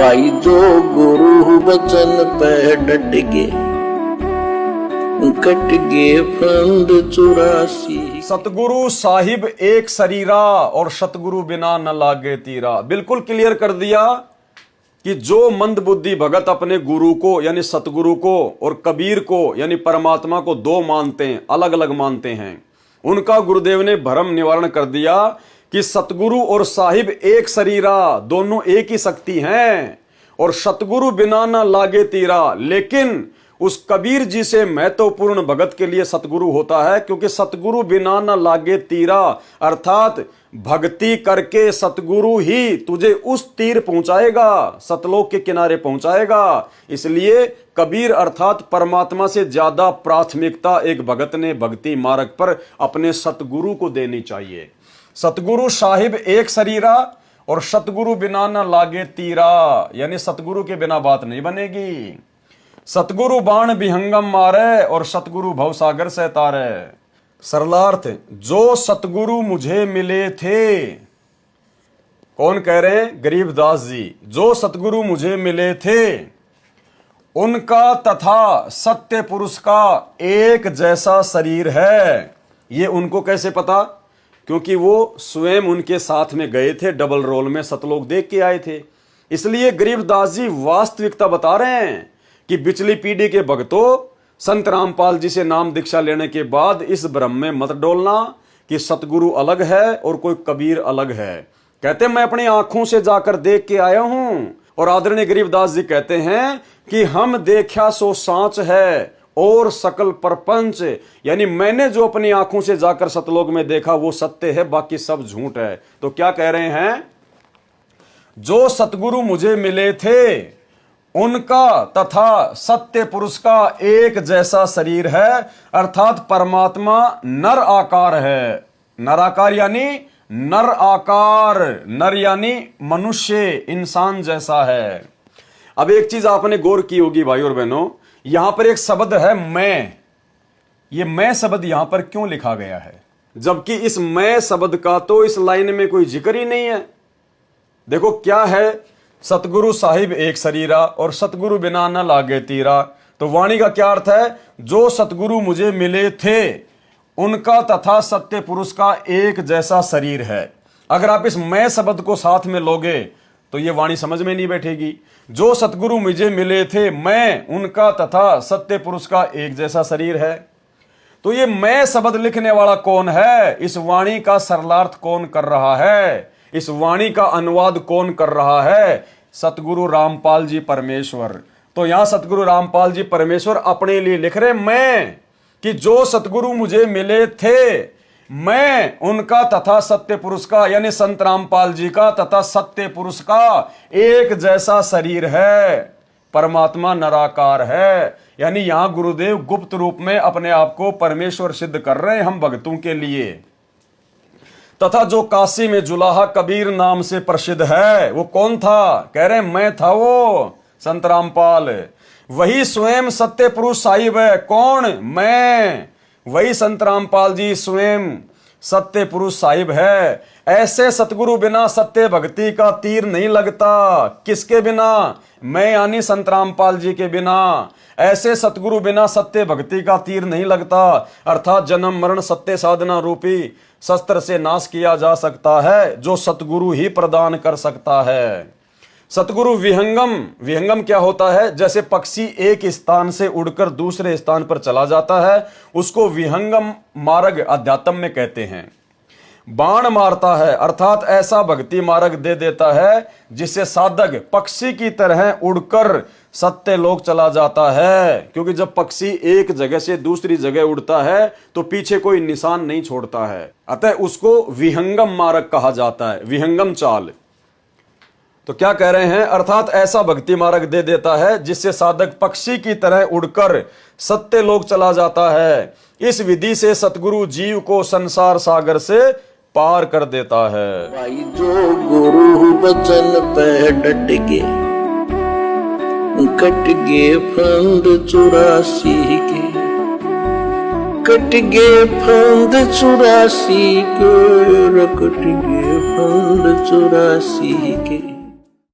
भाई जो गुरु बचन पे डट गे, कट गे फंद 84। सतगुरु साहिब एक शरीरा और सतगुरु बिना न लागे तीरा। बिल्कुल क्लियर कर दिया कि जो मंद बुद्धि भगत अपने गुरु को यानी सतगुरु को और कबीर को यानी परमात्मा को दो मानते हैं, अलग अलग मानते हैं, उनका गुरुदेव ने भ्रम निवारण कर दिया कि सतगुरु और साहिब एक शरीरा, दोनों एक ही शक्ति हैं और सतगुरु बिना न लागे तीरा। लेकिन उस कबीर जी से महत्वपूर्ण भगत के लिए सतगुरु होता है, क्योंकि सतगुरु बिना न लागे तीरा अर्थात भक्ति करके सतगुरु ही तुझे उस तीर पहुंचाएगा, सतलोक के किनारे पहुंचाएगा। इसलिए कबीर अर्थात परमात्मा से ज्यादा प्राथमिकता एक भगत ने भक्ति मार्ग पर अपने सतगुरु को देनी चाहिए। सतगुरु साहिब एक शरीरा और सतगुरु बिना न लागे तीरा, यानी सतगुरु के बिना बात नहीं बनेगी। सतगुरु बाण विहंगम मारे और सतगुरु भवसागर से तारे। सरलार्थ, जो सतगुरु मुझे मिले थे, कौन कह रहे हैं? गरीबदास जी। जो सतगुरु मुझे मिले थे उनका तथा सत्य पुरुष का एक जैसा शरीर है। ये उनको कैसे पता? क्योंकि वो स्वयं उनके साथ में गए थे, डबल रोल में सतलोक देख के आए थे। इसलिए गरीबदास जी वास्तविकता बता रहे हैं कि पिछली पीढ़ी के भक्तों, संत रामपाल जी से नाम दीक्षा लेने के बाद इस भ्रम में मत डोलना कि सतगुरु अलग है और कोई कबीर अलग है। कहते मैं अपनी आंखों से जाकर देख के आया हूं। और आदरणीय गरीबदास जी कहते हैं कि हम देखा सो सांच है और सकल परपंच, यानी मैंने जो अपनी आंखों से जाकर सतलोक में देखा वो सत्य है, बाकी सब झूठ है। तो क्या कह रहे हैं? जो सतगुरु मुझे मिले थे उनका तथा सत्य पुरुष का एक जैसा शरीर है, अर्थात परमात्मा नर आकार है। नर आकार यानी नर आकार, नर यानी मनुष्य, इंसान जैसा है। अब एक चीज आपने गौर की होगी भाई और बहनों, यहां पर एक शब्द है मैं। ये मैं शब्द यहां पर क्यों लिखा गया है, जबकि इस मैं शब्द का तो इस लाइन में कोई जिक्र ही नहीं है। देखो क्या है, सतगुरु साहिब एक शरीरा और सतगुरु बिना न लागे तीरा। तो वाणी का क्या अर्थ है? जो सतगुरु मुझे मिले थे उनका तथा सत्य पुरुष का एक जैसा शरीर है। अगर आप इस मैं शब्द को साथ में लोगे तो ये वाणी समझ में नहीं बैठेगी। जो सतगुरु मुझे मिले थे, मैं उनका तथा सत्य पुरुष का एक जैसा शरीर है। तो ये मैं शब्द लिखने वाला कौन है? इस वाणी का सरलार्थ कौन कर रहा है? इस वाणी का अनुवाद कौन कर रहा है? सतगुरु रामपाल जी परमेश्वर। तो यहां सतगुरु रामपाल जी परमेश्वर अपने लिए लिख रहे मैं कि जो सतगुरु मुझे मिले थे, मैं उनका तथा सत्य पुरुष का यानी संत रामपाल जी का तथा सत्य पुरुष का एक जैसा शरीर है। परमात्मा निराकार है, यानी यहां गुरुदेव गुप्त रूप में अपने आप को परमेश्वर सिद्ध कर रहे हैं हम भक्तों के लिए। तथा जो काशी में जुलाहा कबीर नाम से प्रसिद्ध है वो कौन था? कह रहे मैं था वो संत रामपाल। वही स्वयं सत्य पुरुष साहिब है। कौन? मैं। वही संत रामपाल जी स्वयं सत्य पुरुष साहिब है। ऐसे सतगुरु बिना सत्य भक्ति का तीर नहीं लगता। किसके बिना? मैं यानी संत रामपाल जी के बिना। ऐसे सतगुरु बिना सत्य भक्ति का तीर नहीं लगता, अर्थात जन्म मरण सत्य साधना रूपी शस्त्र से नाश किया जा सकता है, जो सतगुरु ही प्रदान कर सकता है। सतगुरु विहंगम, विहंगम क्या होता है? जैसे पक्षी एक स्थान से उड़कर दूसरे स्थान पर चला जाता है, उसको विहंगम मार्ग अध्यात्म में कहते हैं। बाण मारता है अर्थात ऐसा भक्ति मार्ग दे देता है जिससे साधक पक्षी की तरह उड़कर सत्य लोक चला जाता है। क्योंकि जब पक्षी एक जगह से दूसरी जगह उड़ता है तो पीछे कोई निशान नहीं छोड़ता है, अतः उसको विहंगम मार्ग कहा जाता है, विहंगम चाल। तो क्या कह रहे हैं? अर्थात ऐसा भक्ति मार्ग दे देता है जिससे साधक पक्षी की तरह उड़कर सत्य लोक चला जाता है। इस विधि से सतगुरु जीव को संसार सागर से पार कर देता है। भाई जो गुरु बचन पे डट गे, कट गे फंद 84 के, कट गे फंद 84 के, कट गे फंद 84 के।